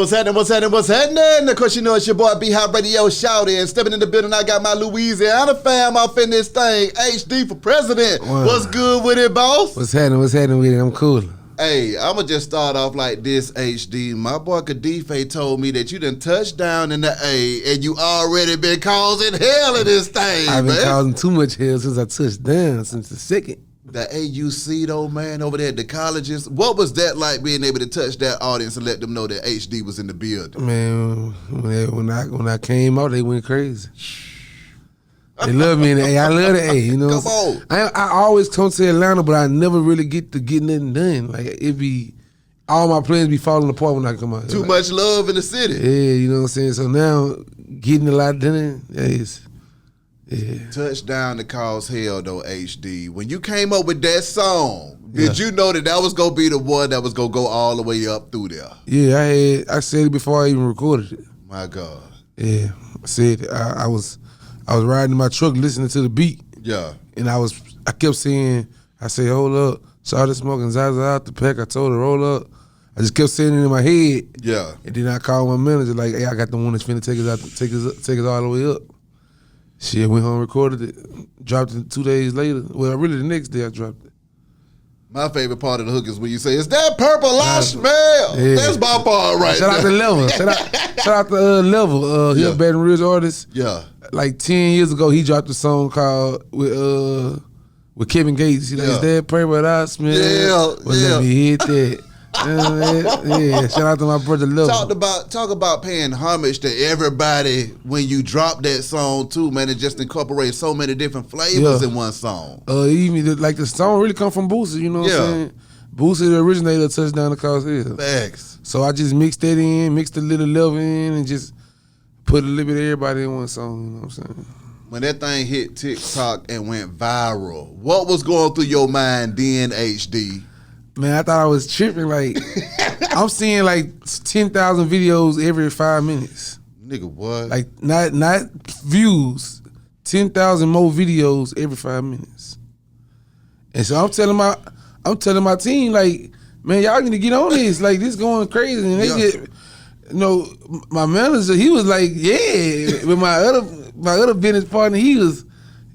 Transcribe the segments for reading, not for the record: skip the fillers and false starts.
What's happening? Of course, you know it's your boy B-Hop Radio Shouty, and stepping in the building, I got my Louisiana fam off in this thing. HD4President. Wow. What's good with it, boss? What's happening with it? I'm cool. Hey, I'ma just start off like this, HD. My boy Kadife told me that you done touched down in the A, and you already been causing hell in this thing, I've been causing too much hell since I touched down, since the second. The AUC though, man, over there at the colleges. What was that like, being able to touch that audience and let them know that HD was in the building? Man, when I came out, they went crazy. They love me in the A. I love the A. You know, come on. I always come to Atlanta, but I never really get nothing done. Like it be all my plans be falling apart when I come out. Too much love in the city. Yeah, you know what I'm saying. So now getting a lot done, yeah. Touchdown to cause hell though, HD. When you came up with that song, did you know that was gonna be the one that was gonna go all the way up through there? Yeah, I said it before I even recorded it. My God. Yeah, I said it. I was riding in my truck listening to the beat. Yeah. And I kept saying, I said, hold up, started smoking Zaza out the pack. I told her, roll up. I just kept saying it in my head. Yeah. And then I called my manager like, hey, I got the one that's finna take us all the way up. Shit, went home, recorded it, dropped it 2 days later. Well, really the next day I dropped it. My favorite part of the hook is when you say, "Is that purple I smell?" Yeah. That's my part right Shout out to Level. Shout out to Level. He a Baton Rouge artist. Yeah. Like 10 years ago, he dropped a song called with Kevin Gates. He like, "Is that purple I smell?" Yeah. Let me hit that. Yeah, shout out to my brother Lil. Talk about paying homage to everybody when you drop that song too, man. It just incorporates so many different flavors in one song. Even like the song really come from Boosie, you know what I'm saying? Boosie, the originator, touchdown to cause hell. Facts. So I just mixed that in, mixed a little level in, and just put a little bit of everybody in one song, you know what I'm saying? When that thing hit TikTok and went viral, what was going through your mind then, HD? Man, I thought I was tripping. Like, I'm seeing like 10,000 videos every 5 minutes. Nigga, what? Like, not views, 10,000 more videos every 5 minutes. And so I'm telling my team, like, man, y'all need to get on this. Like, this going crazy. And they get, you know, my manager, he was like, yeah. With my other business partner, he was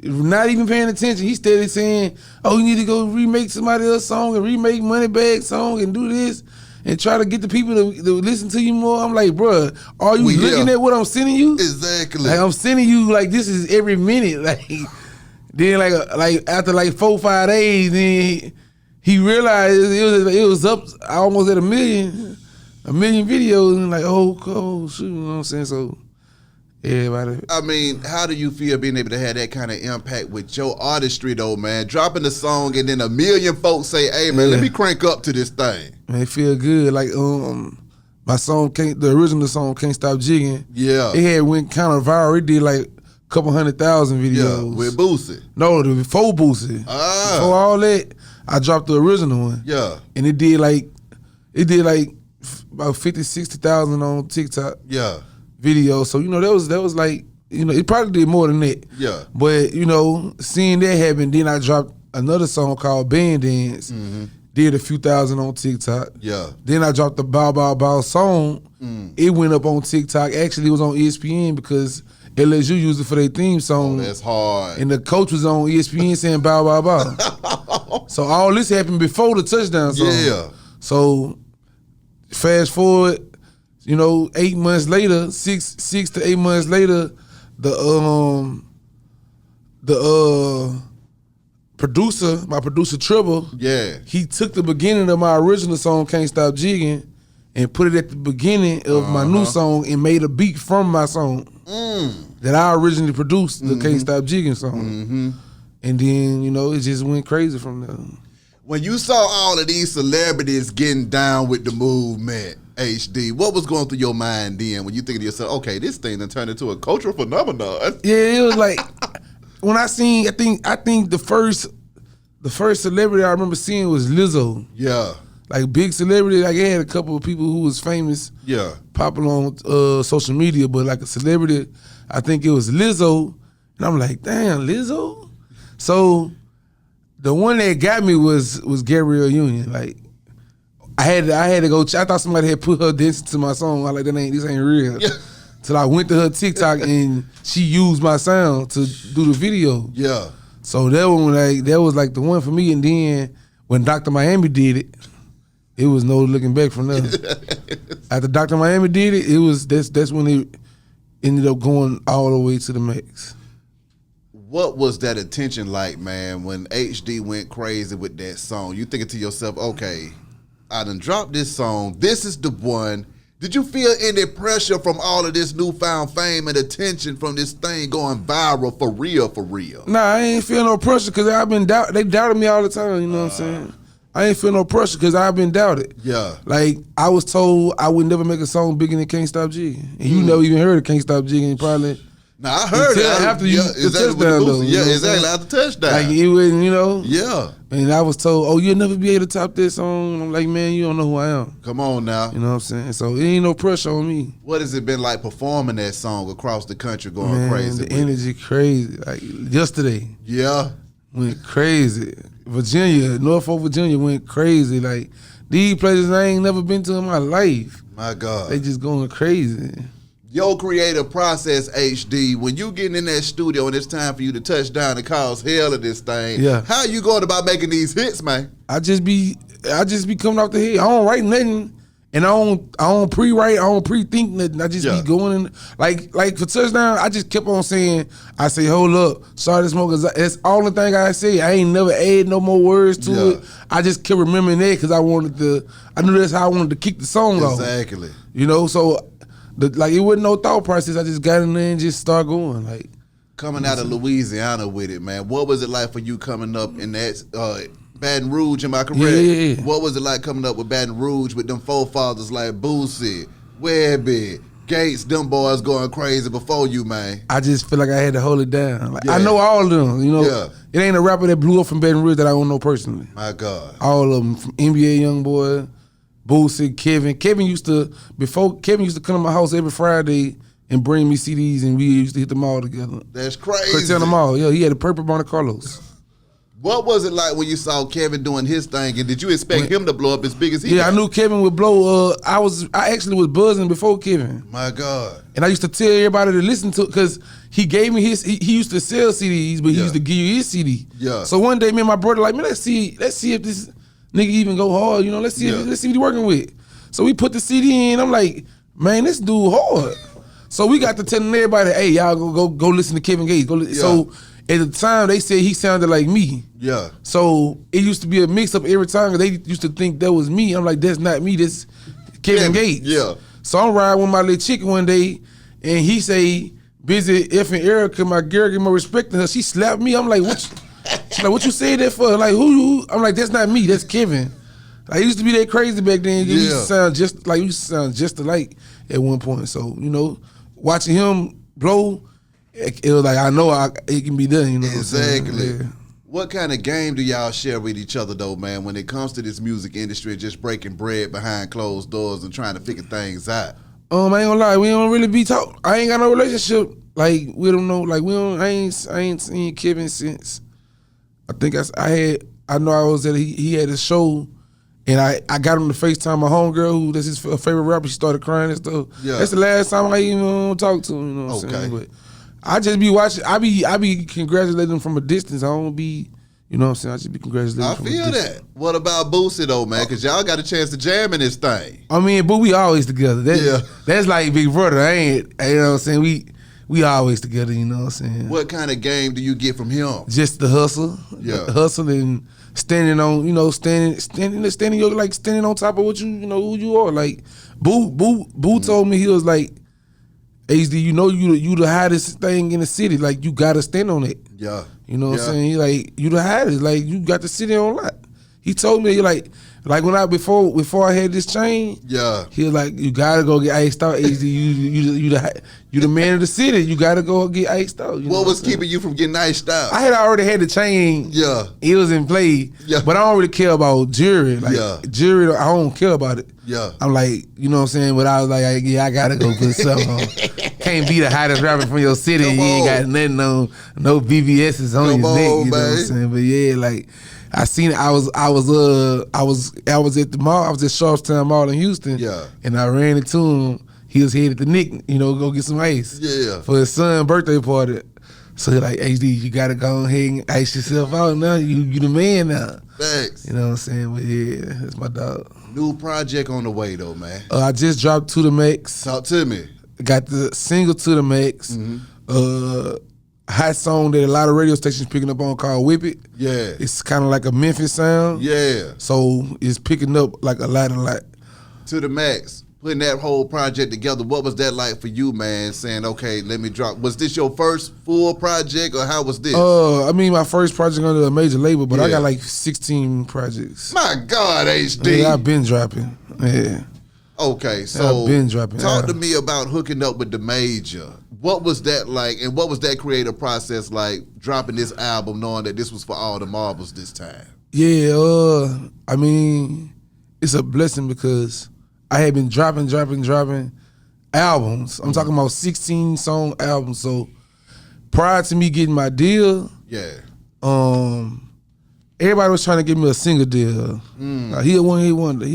not even paying attention. He steady saying, "Oh, you need to go remake somebody else's song and remake Moneybag song and do this and try to get the people to listen to you more." I'm like, bruh, are you looking at what I'm sending you? Exactly. Like, I'm sending you like this is every minute. Like then like after like 4-5 days, then he realized it was up almost at a million videos, and like oh shoot, you know what I'm saying? So. Everybody. I mean, how do you feel being able to have that kind of impact with your artistry though, man? Dropping the song and then a million folks say, "Hey man, let me crank up to this thing." Man, it feel good. Like my song the original song Can't Stop Jigging. Yeah. It had went kind of viral. It did like a couple 100,000 videos. Yeah, with Boosie. No, before Boosie. Before all that, I dropped the original one. Yeah. And it did like about 50, 60,000 on TikTok. Yeah. Video, so you know that was like, you know, it probably did more than that. Yeah. But you know, seeing that happen, then I dropped another song called Band Dance. Mm-hmm. Did a few thousand on TikTok. Yeah. Then I dropped the Bow Bow Bow song. It went up on TikTok. Actually, it was on ESPN because LSU used it for their theme song. Oh, that's hard. And the coach was on ESPN saying Bow Bow Bow. So all this happened before the touchdown song. Yeah. So fast forward, you know, 8 months later, six to 8 months later, the producer, my producer Tribble, he took the beginning of my original song "Can't Stop Jigging" and put it at the beginning of my new song and made a beat from my song that I originally produced, the "Can't Stop Jigging" song. And then, you know, it just went crazy from there. When you saw all of these celebrities getting down with the movement, HD, what was going through your mind then when you think to yourself, okay, this thing done turned into a cultural phenomenon? Yeah, it was like when I seen, I think the first celebrity I remember seeing was Lizzo. Yeah. Like big celebrity, like it had a couple of people who was famous, popular on social media, but like a celebrity, I think it was Lizzo. And I'm like, damn, Lizzo? So the one that got me was Gabrielle Union. Like I had to go. I thought somebody had put her dancing to my song. I like this ain't real. Yeah. Till I went to her TikTok and she used my sound to do the video. Yeah. So that was like the one for me. And then when Dr. Miami did it was no looking back from there. After Dr. Miami did it, that's when it ended up going all the way to the max. What was that attention like, man, when HD went crazy with that song? You thinking to yourself, okay, I done dropped this song. This is the one. Did you feel any pressure from all of this newfound fame and attention from this thing going viral for real, for real? Nah, I ain't feel no pressure because they doubted me all the time, you know what I'm saying? I ain't feel no pressure because I've been doubted. Yeah. Like, I was told I would never make a song bigger than Can't Stop Jigging. And you never even heard of Can't Stop Jigging, probably. Nah, I heard it. After you exactly touchdown, though. Yeah, exactly, after touchdown. Like, it wasn't, you know? Yeah. And I was told, oh, you'll never be able to top this song. I'm like, man, you don't know who I am. Come on now. You know what I'm saying? So it ain't no pressure on me. What has it been like performing that song across the country going Man, crazy? The energy crazy. Like, yesterday. Yeah. Went crazy. Virginia, Norfolk, Virginia went crazy. Like, these places I ain't never been to in my life. My God. They just going crazy. Your creative process, HD, when you getting in that studio and it's time for you to touch down and cause hell of this thing, how you going about making these hits, man? I just be coming off the head. I don't write nothing. And I don't pre-write, I don't pre-think nothing. I just be going in, like for touchdown, I just kept on saying, I say, hold up, sorry to smoke, that's all the thing I say. I ain't never add no more words to it. I just kept remembering that because I knew that's how I wanted to kick the song off. Exactly. You know, so it wasn't no thought process. I just got in there and just started going. Like, coming out of Louisiana with it, man. What was it like for you coming up in that Baton Rouge, am I correct? Yeah. What was it like coming up with Baton Rouge with them forefathers like Boosie, Webby, Gates, them boys going crazy before you, man? I just feel like I had to hold it down. Like, I know all of them, you know. It ain't a rapper that blew up from Baton Rouge that I don't know personally. My God. All of them, from NBA Youngboy, Boosie, Kevin. Kevin used to come to my house every Friday and bring me CDs, and we used to hit them all together. That's crazy. Tell them all. Yeah, he had a purple Monte Carlos. What was it like when you saw Kevin doing his thing, and did you expect him to blow up as big as he did? I knew Kevin would blow. I actually was buzzing before Kevin. My God. And I used to tell everybody to listen to it because he gave me his. He used to sell CDs, but he used to give you his CD. Yeah. So one day, me and my brother like, man, let's see if this nigga even go hard. You know, let's see what he working with. So we put the CD in. I'm like, man, this dude hard. So we got to telling everybody, hey, y'all go listen to Kevin Gates. So at the time, they said he sounded like me. Yeah. So it used to be a mix-up every time. They used to think that was me. I'm like, that's not me. That's Kevin Gates. Yeah. So I'm riding with my little chick one day, and he say, busy effing Erica, my girl, give my respect to her. She slapped me. I'm like, she's like, what you say that for? Like, who? I'm like, that's not me. That's Kevin. I used to be that crazy back then. You used to sound just alike at one point. So, you know, watching him blow, it was like, I know it can be done, you know. Exactly. Yeah. What kind of game do y'all share with each other, though, man, when it comes to this music industry, just breaking bread behind closed doors and trying to figure things out? I ain't gonna lie, we don't really be talking. I ain't got no relationship. Like, we don't know. Like, I ain't seen Kevin since. I think I know I was at he had a show. And I got him to FaceTime my homegirl, that's his favorite rapper. She started crying and stuff. Yeah. That's the last time I even talked to him, you know what I'm saying? But I just be watching, I be congratulating him from a distance. I don't be, you know what I'm saying? I just be congratulating him from a distance. I feel that. What about Boosie though, man? Because y'all got a chance to jam in this thing. I mean, but we always together. That's like Big Brother. You know what I'm saying? We always together, you know what I'm saying? What kind of game do you get from him? Just the hustle. Yeah. The hustle and standing on, you know, standing on top of what you know who you are. Like Boo told me, he was like, HD, you know you the hottest thing in the city. Like, you gotta stand on it. Yeah. You know what I'm saying? He like, you the hottest. Like, you got the city on lock. He told me, like when before I had this chain, he was like, you gotta go get iced out, HD. You the man of the city. You gotta go get iced out. What was keeping you from getting iced out? I had already had the chain. Yeah. It was in play. Yeah. But I don't really care about jury. Like, jury, I don't care about it. Yeah. I'm like, you know what I'm saying? But I was like, I gotta go put something on. Can't be the hottest rapper from your city. You ain't got nothing on, no BBSs on your neck. You know what I'm saying? But yeah, like, I seen it. I was at the mall. I was at Sharpstown Mall in Houston. Yeah. And I ran into him. He was headed to Nick, go get some ice. Yeah. For his son's birthday party. So he like, HD, you gotta go ahead and ice yourself out now. You the man now. Thanks. You know what I'm saying? But yeah, that's my dog. New project on the way though, man. I just dropped To The Max. Talk to me. Got the single To The Max. Hot song that a lot of radio stations picking up on called Whip It. Yeah. It's kind of like a Memphis sound. Yeah. So it's picking up like a lot. To the max. Putting that whole project together, what was that like for you, man? Saying, okay, let me drop. Was this your first full project, or how was this? I mean, my first project under a major label, but I got like 16 projects. My God, HD. Yeah, I've been dropping. Yeah. Okay, so I've been dropping. Talk to me about hooking up with the major. What was that like, and what was that creative process like, dropping this album, knowing that this was for all the marbles this time? Yeah, I mean, it's a blessing because I had been dropping albums. I'm talking about 16 song albums. So prior to me getting my deal, everybody was trying to give me a single deal. Like, he a one hit wonder.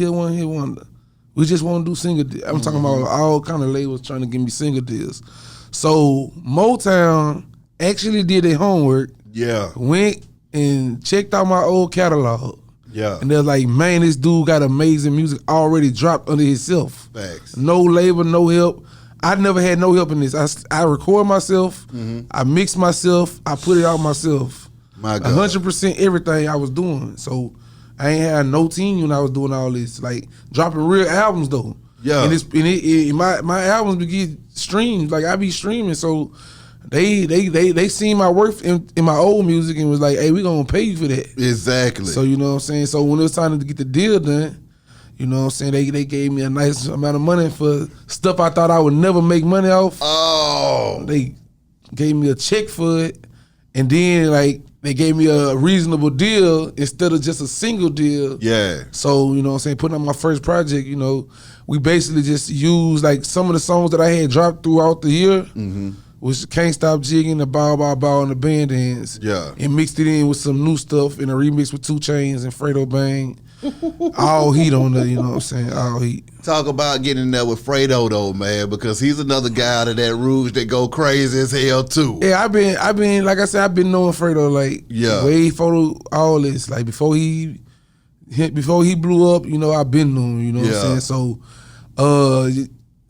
We just want to do single deals. I'm talking about all kind of labels trying to give me single deals. So Motown actually did their homework. Yeah. Went and checked out my old catalog. Yeah. And they're like, man, this dude got amazing music already dropped under himself. Facts. No label, no help. I never had no help in this. I record myself. I mix myself. I put it out myself. My God. 100% everything I was doing. So I ain't had no team when I was doing all this. Like dropping real albums though. Yeah. And my albums be get streamed. Like I be streaming. So they seen my worth in my old music and was like, hey, we gonna pay you for that. Exactly. So you know what I'm saying? So when it was time to get the deal done, you know what I'm saying, they gave me a nice amount of money for stuff I thought I would never make money off. Oh. They gave me a check for it, and then like they gave me a reasonable deal instead of just a single deal. Yeah. So, you know what I'm saying, putting out my first project, we basically just used like some of the songs that I had dropped throughout the year. Was Can't Stop Jigging, the Bow Bow Bow, and the Band Ends. Yeah. And mixed it in with some new stuff in a remix with 2 Chainz and Fredo Bang. All heat on there, you know what I'm saying? All heat. Talk about getting in there with Fredo though, man, because he's another guy out of that Rouge that go crazy as hell too. Yeah, I've been like I said, I've been knowing Fredo like way before all this. Like before he blew up, I've been knowing him, you know what I'm saying? So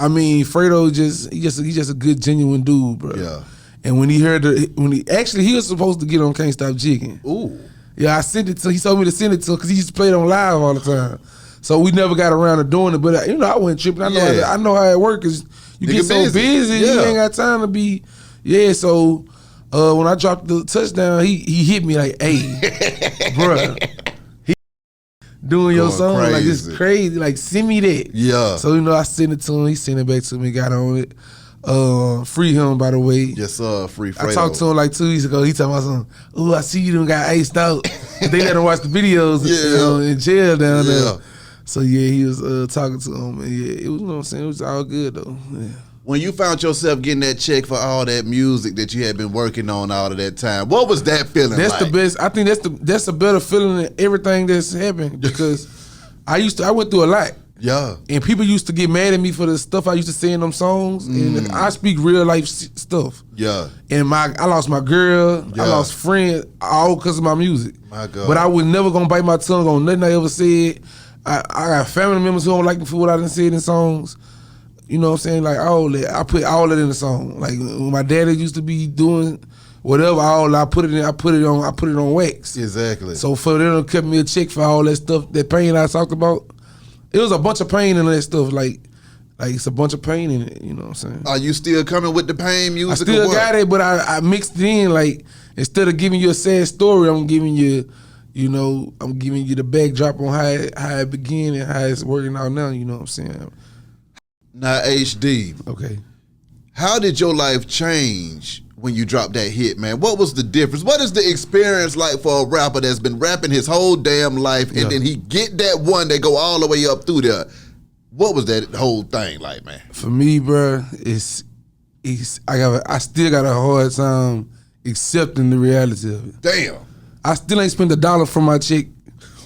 I mean, Fredo he's just a good, genuine dude, bro. Yeah. And when he was supposed to get on Can't Stop Jigging. Ooh. Yeah, I sent it to. He told me to send it to because he used to play it on live all the time. So we never got around to doing it. But I wasn't tripping. I know how it works. Cause you get so busy, you ain't got time to be. Yeah. So when I dropped the touchdown, he hit me like, "Hey, bro, doing your song crazy. Like it's crazy. Like send me that." Yeah. So I sent it to him. He sent it back to me. Got on it. Free him, by the way. Yes, free Fredo. I talked to him like 2 weeks ago. He told me something. Oh, I see you done got iced out. They let him watch the videos in jail down there. So yeah, he was talking to him, and yeah, it was, you know what I'm saying, it was all good though. Yeah. When you found yourself getting that check for all that music that you had been working on all of that time, what was that feeling That's like? the best. I think that's a better feeling than everything that's happened because I went through a lot. Yeah. And people used to get mad at me for the stuff I used to say in them songs. And I speak real life stuff. Yeah. And I lost my girl. I lost friends, all because of my music. My God. But I was never going to bite my tongue on nothing I ever said. I got family members who don't like me for what I done said in songs. You know what I'm saying? Like all that. I put all that in the song. Like when my daddy used to be doing whatever, I put it on wax. Exactly. So for them to cut me a check for all that stuff, that pain I talked about, it was a bunch of pain in that stuff. Like it's a bunch of pain in it. You know what I'm saying? Are you still coming with the pain music? I still got it, but I mixed it in. Like instead of giving you a sad story, I'm giving you, the backdrop on how it began and how it's working out now. You know what I'm saying? Now, HD. Okay. How did your life change when you dropped that hit, man? What was the difference? What is the experience like for a rapper that's been rapping his whole damn life and then he get that one that go all the way up through there? What was that whole thing like, man? For me, bro, I still got a hard time accepting the reality of it. Damn. I still ain't spent $1 from my check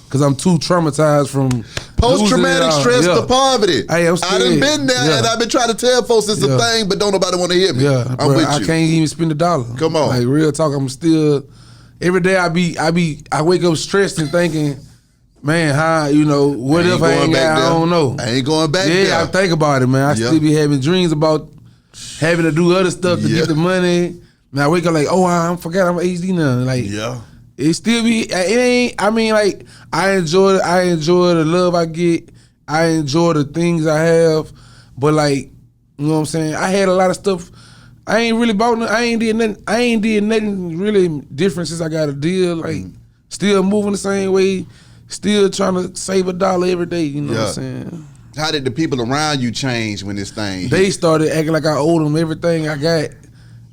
because I'm too traumatized from post-traumatic stress to poverty. Hey, I done been there, and I've been trying to tell folks it's a thing, but don't nobody want to hear me. Yeah, I'm with you. I can't even spend $1. Come on, like real talk. I'm still every day. I wake up stressed and thinking, man, how what if I ain't got? I don't know. I ain't going back there. Yeah, I think about it, man. I still be having dreams about having to do other stuff to get the money. Man, I wake up like, oh, I forgot I'm HD now. Like, it still be. It ain't. I mean, like, I enjoy the love I get. I enjoy the things I have, but like, you know what I'm saying. I had a lot of stuff. I ain't really bought. I ain't did nothing really different since I got a deal. Like, still moving the same way. Still trying to save $1 every day. You know what I'm saying. How did the people around you change when this thing? They started acting like I owed them everything I got.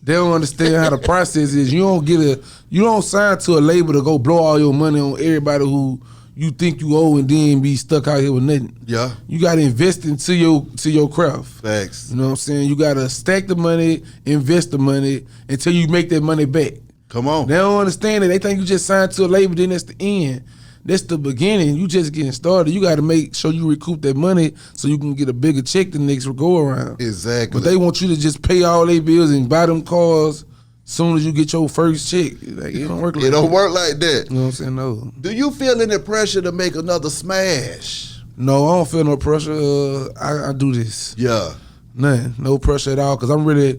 They don't understand how the process is. You don't sign to a label to go blow all your money on everybody who you think you owe and then be stuck out here with nothing. Yeah. You gotta invest into your craft. Facts. You know what I'm saying? You gotta stack the money, invest the money until you make that money back. Come on. They don't understand it. They think you just signed to a label, then that's the end. That's the beginning. You just getting started. You got to make sure you recoup that money so you can get a bigger check the next go around. Exactly. But they want you to just pay all their bills and buy them cars soon as you get your first check. Like, it don't work like that. It don't work like that. You know what I'm saying? No. Do you feel any pressure to make another smash? No, I don't feel no pressure. I do this. Yeah. Nothing. No pressure at all. Cause I'm really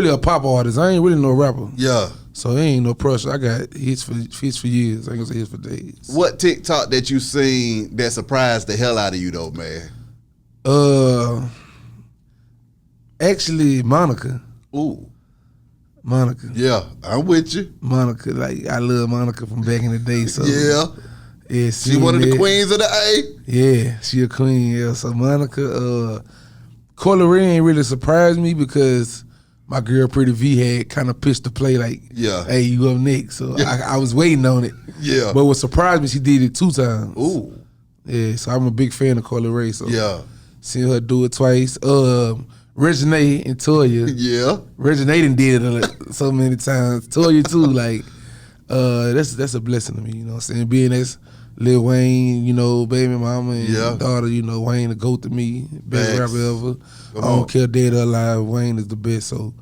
a pop artist. I ain't really no rapper. Yeah. So there ain't no pressure. I got hits for years. I ain't gonna say hits for days. What TikTok that you seen that surprised the hell out of you though, man? Actually, Monica. Ooh. Monica. Yeah, I'm with you. Monica, like, I love Monica from back in the day. So yeah, she one of the queens of the A. Yeah, she a queen. Yeah, so Monica. Coyle Ray ain't really surprised me because my girl Pretty V had kind of pitched the play like, hey, you up next. So I was waiting on it. Yeah. But what surprised me, she did it 2 times. Ooh. Yeah, so I'm a big fan of Coyle Ray. So seeing her do it twice. Reginae and Toya. Yeah. Reginae done did it so many times. Toya too, like, that's a blessing to me, you know what I'm saying? Being as Lil Wayne, baby mama and daughter, Wayne the GOAT to me, best rapper ever. I don't care dead or alive, Wayne is the best. So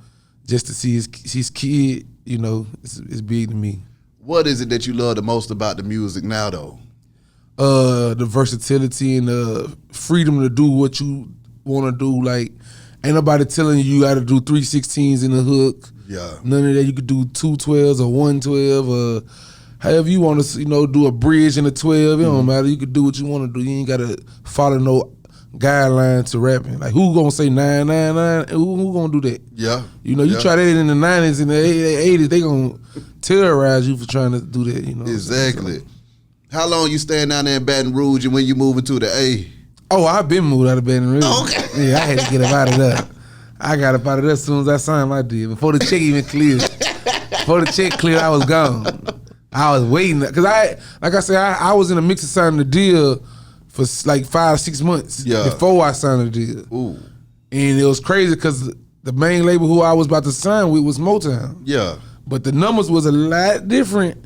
just to see his kid, it's big to me. What is it that you love the most about the music now, though? The versatility and the freedom to do what you want to do. Like, ain't nobody telling you got to do 3/16s in the hook. Yeah. None of that. You could do 2 12s or 1 12 or however you want to, do a bridge in a 12. It don't matter. You could do what you want to do. You ain't got to follow no guideline to rapping. Like, who gonna say 999? Who gonna do that? Yeah. You try that in the 90s and the 80s, they gonna terrorize you for trying to do that. Exactly. So, how long you staying down there in Baton Rouge and when you moving to the A? Oh, I've been moved out of Baton Rouge. Okay. Yeah, I had to get up out of there. I got up out of there as soon as I signed my deal. Before the check even cleared. Before the check cleared, I was gone. I was waiting. Because I was in the mix of signing the deal for like 5-6 months before I signed the deal. Ooh. And it was crazy because the main label who I was about to sign with was Motown. Yeah. But the numbers was a lot different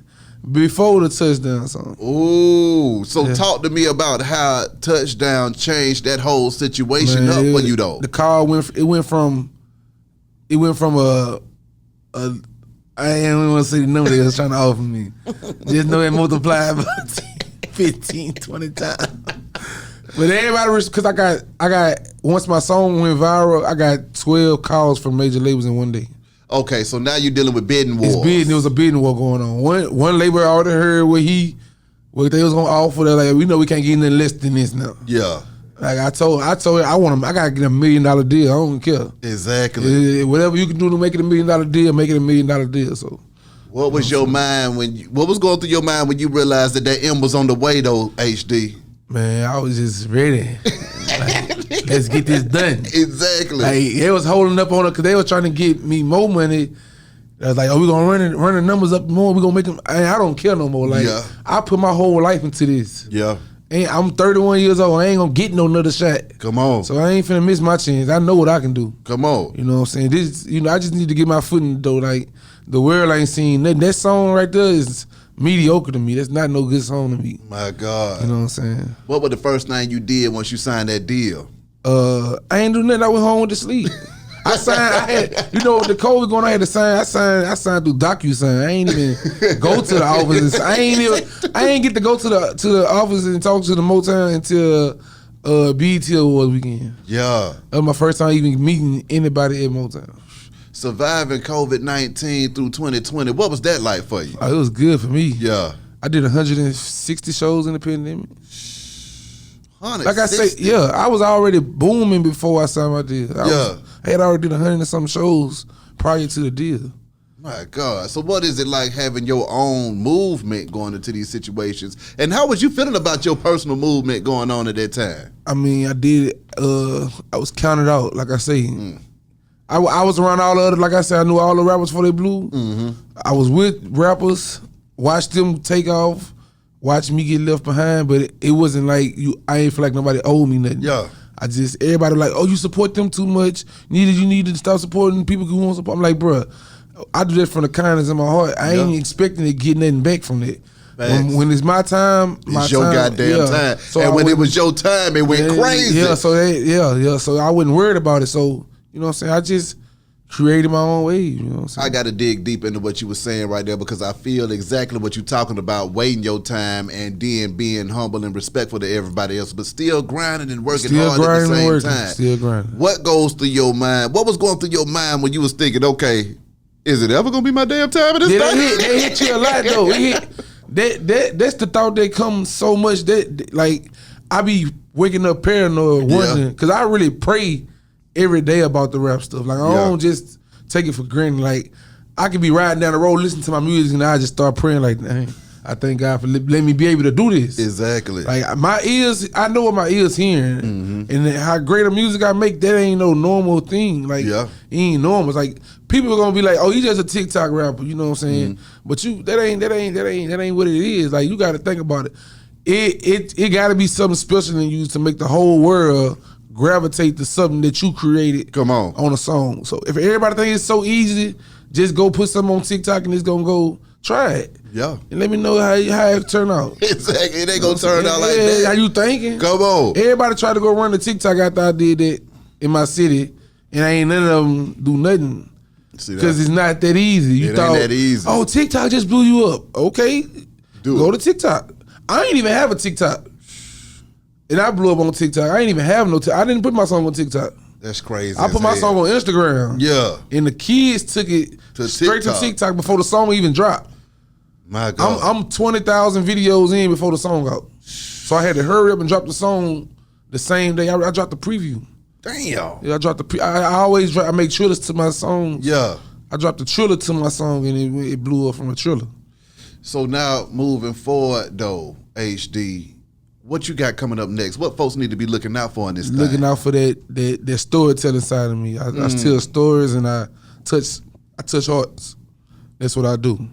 before the Touchdown song. Ooh, so talk to me about how Touchdown changed that whole situation up for you though. The call went from a I ain't want to say the number they was trying to offer me. Just know it multiplied by 15, 20 times. But everybody, because I got once my song went viral, I got 12 calls from major labels in one day. Okay, so now you're dealing with bidding wars. There was a bidding war going on. One label already heard what they was gonna offer. They're like, we know we can't get anything less than this now. Yeah. Like I told her, I gotta get $1 million deal. I don't care. Exactly. Whatever you can do to make it $1 million deal, make it $1 million deal. So, what was your mind what was going through your mind when you realized that M was on the way though, HD? Man, I was just ready. Like, let's get this done. Exactly. Like, they was holding up on it because they were trying to get me more money. I was like, oh, we gonna run the numbers up more. We gonna make them. I don't care no more. Like, I put my whole life into this. Yeah. And I'm 31 years old. I ain't gonna get no another shot. Come on. So I ain't finna miss my chance. I know what I can do. Come on. You know what I'm saying? This, I just need to get my foot in the door. Like, the world ain't seen nothing. That song right there is mediocre to me. That's not no good song to me. My God. You know what I'm saying? What was the first thing you did once you signed that deal? I ain't do nothing. I went home to sleep. I had, you know, the COVID going on, I had to sign. I signed through DocuSign. I ain't even go to the office. I ain't get to go to the office and talk to the Motown until BET Awards weekend. Yeah. That was my first time even meeting anybody at Motown. Surviving COVID-19 through 2020, what was that like for you? It was good for me. Yeah. I did 160 shows in the pandemic. 160? Like I say, yeah, I was already booming before I signed my deal. I had already did 100 and some shows prior to the deal. My God. So what is it like having your own movement going into these situations? And how was you feeling about your personal movement going on at that time? I mean, I was counted out, like I say. I was around all the other, like I said, I knew all the rappers before they blew. I was with rappers, watched them take off, watched me get left behind, but it wasn't like I ain't feel like nobody owed me nothing. Yeah. Everybody like, oh, you support them too much. You need to stop supporting people who won't support. I'm like, bruh, I do that from the kindness in my heart. I ain't expecting to get nothing back from that. When it's my time, it's your goddamn time. So and when it was your time, it went crazy. Yeah, so I wasn't worried about it. So, you know what I'm saying? I just created my own wave, you know what I'm saying? I got to dig deep into what you were saying right there because I feel exactly what you're talking about, waiting your time and then being humble and respectful to everybody else, but still grinding and working hard at the same time. Still grinding. What goes through your mind? What was going through your mind when you was thinking, okay, is it ever going to be my damn time in this thing? They hit you a lot, though. That's the thought that comes so much that, like, I be waking up paranoid, wondering, because I really pray every day about the rap stuff. Like, I don't just take it for granted. Like, I could be riding down the road listening to my music and I just start praying like, dang, I thank God for letting me be able to do this. Exactly. Like, my ears, I know what my ears hearing. And how great a music I make, that ain't no normal thing. Like, it ain't normal. It's like, people are gonna be like, oh, you just a TikTok rapper, you know what I'm saying? But that ain't what it is. Like, you gotta think about it. It gotta be something special in you to make the whole world gravitate to something that you created on a song. So if everybody thinks it's so easy, just go put something on TikTok and it's gonna go try it. Yeah. And let me know how it turn out. Exactly. It ain't gonna turn out like that. How you thinking? Come on. Everybody tried to go run the TikTok after I did that in my city, and ain't none of them do nothing. Because it's not that easy. It ain't that easy. Oh, TikTok just blew you up. Okay. Go to TikTok. I ain't even have a TikTok. And I blew up on TikTok. I ain't even have no TikTok. I didn't put my song on TikTok. That's crazy. I put my song on Instagram. Yeah. And the kids took it straight to TikTok before the song even dropped. My God. I'm 20,000 videos in before the song out. So I had to hurry up and drop the song the same day. I dropped the preview. Damn. Yeah, I dropped the I make trailers to my songs. Yeah. I dropped the trailer to my song and it blew up from a trailer. So now moving forward though, HD, what you got coming up next? What folks need to be looking out for in this Looking thing? out for that storytelling side of me. I tell stories and I touch hearts. That's what I do.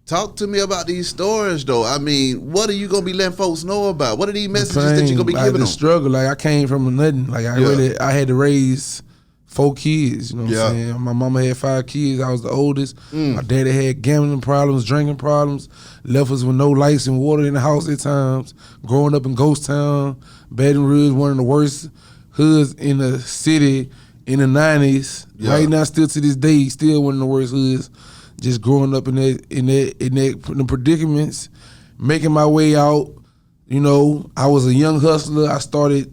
Talk to me about these stories though. I mean, what are you gonna be letting folks know about? What are these messages that you're gonna be giving them? The struggle. Like, I came from nothing. Like, I had to raise 4 kids, you know what I'm saying? My mama had 5 kids. I was the oldest. My daddy had gambling problems, drinking problems, left us with no lights and water in the house at times. Growing up in Ghost Town, Baton Rouge, one of the worst hoods in the city in the 90s. Right now, still to this day, still one of the worst hoods. Just growing up in the predicaments, making my way out. You know, I was a young hustler. I started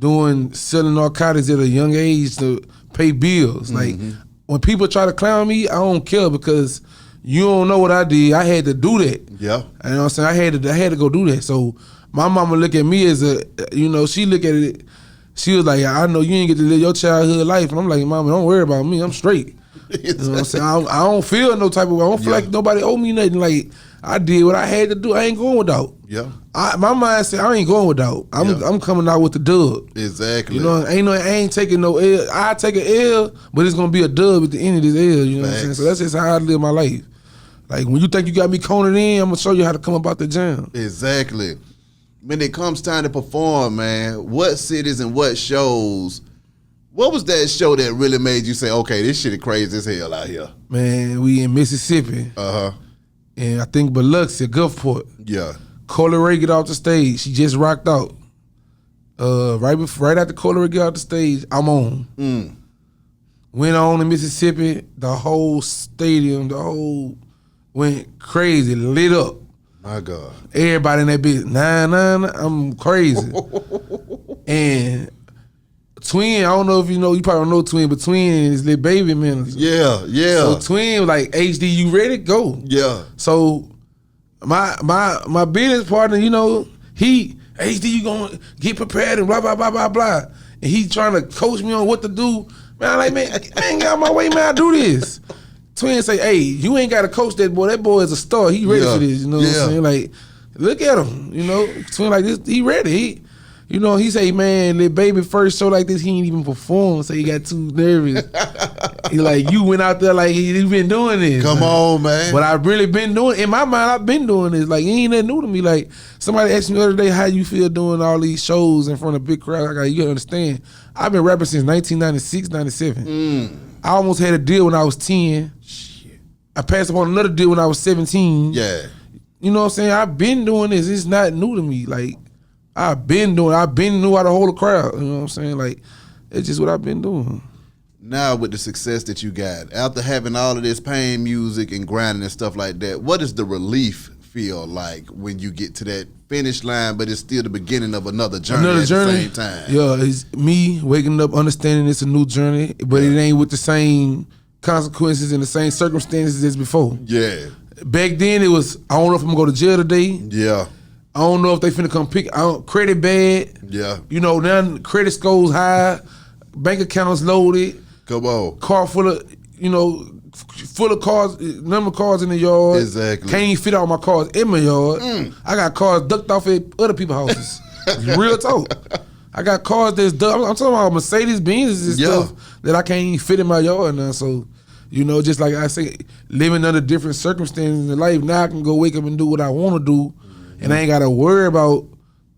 selling narcotics at a young age to pay bills. Like, when people try to clown me, I don't care because you don't know what I did. I had to do that. Yeah. You know what I'm saying? I had to go do that. So my mama look at me as she look at it, she was like, I know you ain't get to live your childhood life. And I'm like, mama, don't worry about me. I'm straight. You know what I'm saying? I don't feel no type of way. I don't feel like nobody owe me nothing. Like, I did what I had to do. I ain't going without. Yeah. My mind said I ain't going without. I'm coming out with the dub. Exactly. You know, I ain't taking no L. I take an L, but it's gonna be a dub at the end of this L. You know what I'm saying? So that's just how I live my life. Like, when you think you got me cornered in, I'm gonna show you how to come about the jam. Exactly. When it comes time to perform, man, what cities and what shows? What was that show that really made you say, okay, this shit is crazy as hell out here? Man, we in Mississippi. and I think Biloxi, Gulfport. Yeah. Coyle Ray get off the stage. She just rocked out. Right after Coyle Ray get off the stage, I'm on. Went on in Mississippi. The whole stadium, went crazy, lit up. My God. Everybody in that bitch, nah, I'm crazy. And Twin, I don't know if you know, you probably don't know Twin, but Twin is Lil Baby manager. Yeah. So Twin was like, HD, you ready? Go. Yeah. So my business partner, you know, HD, you gonna get prepared and blah, blah, blah, blah, blah. And he trying to coach me on what to do. Man, I'm like, man, get out my way, man, I do this. Twin say, hey, you ain't got to coach that boy. That boy is a star. He ready for this, you know what I'm saying? Like, look at him, you know. Twin like this, he ready. He say, man, Lil Baby first show like this, he ain't even perform, so he got too nervous. He like, you went out there like you been doing this. Come on, man. But I've really been doing, in my mind, I've been doing this. Like, it ain't nothing new to me. Like, somebody asked me the other day, how you feel doing all these shows in front of big crowd? Like, you gotta understand, I've been rapping since 1996, 97. I almost had a deal when I was 10. Shit. I passed upon another deal when I was 17. Yeah. You know what I'm saying? I've been doing this. It's not new to me. Like, I've been knew how to hold a crowd. You know what I'm saying? Like, it's just what I've been doing. Now with the success that you got, after having all of this pain music and grinding and stuff like that, what does the relief feel like when you get to that finish line, but it's still the beginning of another journey at the same time? Yeah, it's me waking up, understanding it's a new journey, but it ain't with the same consequences and the same circumstances as before. Yeah. Back then it was, I don't know if I'm gonna go to jail today. Yeah. I don't know if they finna come pick. Credit bad. Yeah. You know, now credit scores high, bank accounts loaded. Come on. Car full of cars, number of cars in the yard. Exactly. Can't even fit all my cars in my yard. I got cars ducked off at other people's houses. Real talk. I got cars that's ducked. I'm talking about Mercedes Benz and stuff that I can't even fit in my yard now. So, you know, just like I say, living under different circumstances in life, now I can go wake up and do what I want to do. And I ain't got to worry about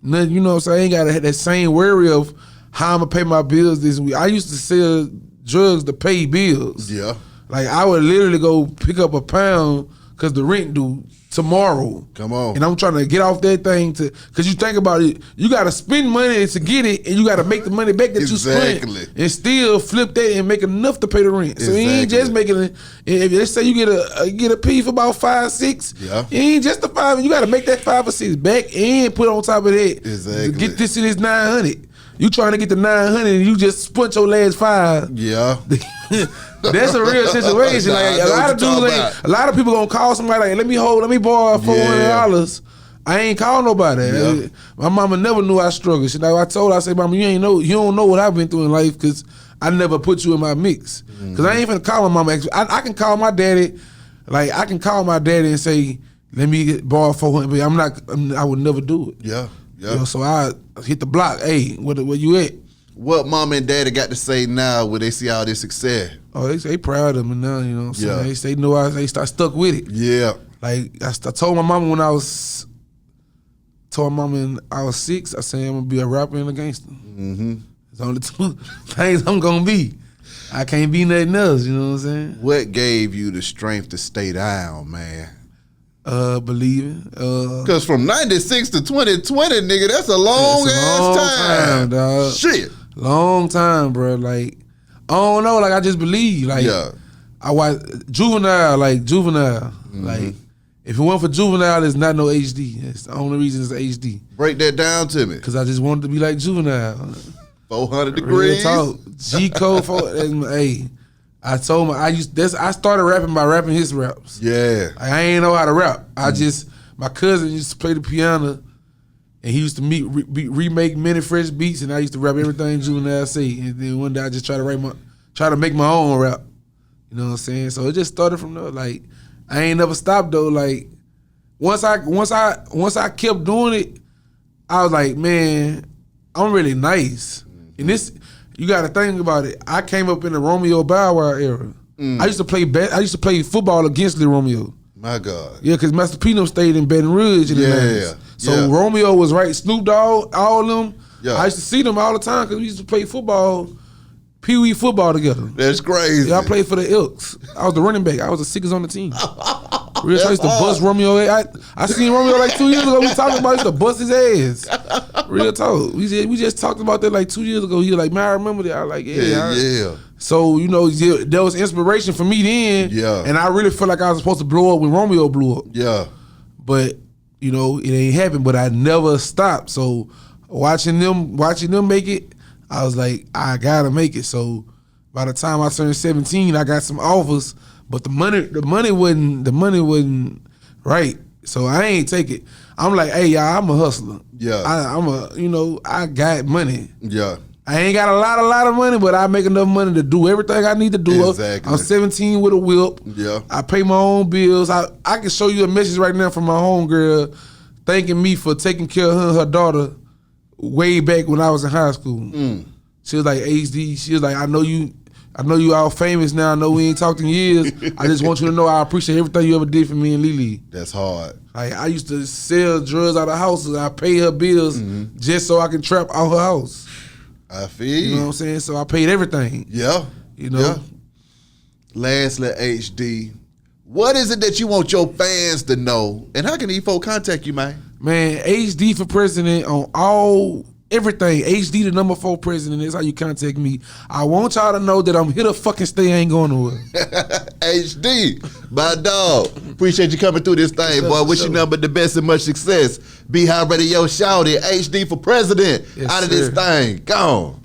nothing, you know what I'm saying? I ain't got to have that same worry of how I'm going to pay my bills this week. I used to sell drugs to pay bills. Yeah. Like, I would literally go pick up a pound because the rent due tomorrow. Come on. And I'm trying to get off that thing because you think about it, you got to spend money to get it, and you got to make the money back that you spent. And still flip that and make enough to pay the rent. So you ain't just making it. If they say you get a P for about 5, 6, you ain't just the 5. You got to make that 5 or 6 back and put on top of that. Exactly. To get this in this 900. You trying to get the 900 and you just spent your last 5. Yeah. That's a real situation. Like, a lot of people gonna call somebody like, let me borrow $400. I ain't call nobody. Yeah. My mama never knew I struggled. She like, I told her, I said, Mama, you don't know what I've been through in life because I never put you in my mix. Because I ain't finna call my mama. I can call my daddy. Like, I can call my daddy and say, let me borrow $400. But I would never do it. Yeah. Yeah. You know, so I hit the block. Hey, where you at? What mom and daddy got to say now when they see all this success? Oh, they proud of me now, you know what I'm saying? They know they stuck with it. Yeah. Like, I told my mama when I was 6, I said, I'm going to be a rapper and a gangster. It's only 2 things I'm going to be. I can't be nothing else, you know what I'm saying? What gave you the strength to stay down, man? Believing. Because from 96 to 2020, nigga, that's a long ass time. Dog. Shit. Long time, bro. Like, I don't know. Like, I just believe. Like, I watch Juvenile. Like, if it weren't for Juvenile, there's not no HD. That's the only reason it's HD. Break that down to me. Because I just wanted to be like Juvenile. 400 degrees. Real talk. G code. Hey, I told him I started rapping by rapping his raps. Yeah. I ain't know how to rap. My cousin used to play the piano. And he used to remake many fresh beats, and I used to rap everything Juvenile say. And then one day I just try to make my own rap. You know what I'm saying? So it just started from there. Like, I ain't never stopped though. Like, once I kept doing it, I was like, man, I'm really nice. And this, you got to think about it. I came up in the Romeo Bow Wow era. I used to play football against Lil Romeo. My God. Yeah, because Master Pino stayed in Baton Rouge in the 90s. So Romeo was right, Snoop Dogg, all of them. Yeah. I used to see them all the time because we used to play football, Pee-wee football together. That's crazy. Yeah, I played for the Elks. I was the running back. I was the sickest on the team. Real talk, used to bust Romeo. I seen Romeo like 2 years ago. We talking about used to bust his ass. Real talk. We just talked about that like 2 years ago. He was like, man, I remember that. I was like, yeah. So, you know, there was inspiration for me then. Yeah. And I really felt like I was supposed to blow up when Romeo blew up. Yeah. But, you know, it ain't happened. But I never stopped. So watching them make it, I was like, I gotta make it. So by the time I turned 17, I got some offers, but the money wasn't right. So I ain't take it. I'm like, hey y'all, I'm a hustler. Yeah. I got money. Yeah. I ain't got a lot of money, but I make enough money to do everything I need to do. Exactly. I'm 17 with a whip. Yeah. I pay my own bills. I can show you a message right now from my homegirl thanking me for taking care of her and her daughter way back when I was in high school. She was like, HD, she was like, I know you all famous now. I know we ain't talked in years. I just want you to know I appreciate everything you ever did for me and Lily. That's hard. Like, I used to sell drugs out of houses. I pay her bills just so I can trap out her house. I feel you. You know what I'm saying? So I paid everything. Yeah. You know? Yeah. Lastly, HD, what is it that you want your fans to know? And how can these folks contact you, man? Man, HD4President on everything. HD the number 4 president. That's how you contact me. I want y'all to know that I'm here to fucking stay. I ain't going nowhere. HD, my dog. Appreciate you coming through this thing, boy. Wish you nothing but the best and much success. Be High Radio, shout it. HD4President. Yes, out of this thing. Gone.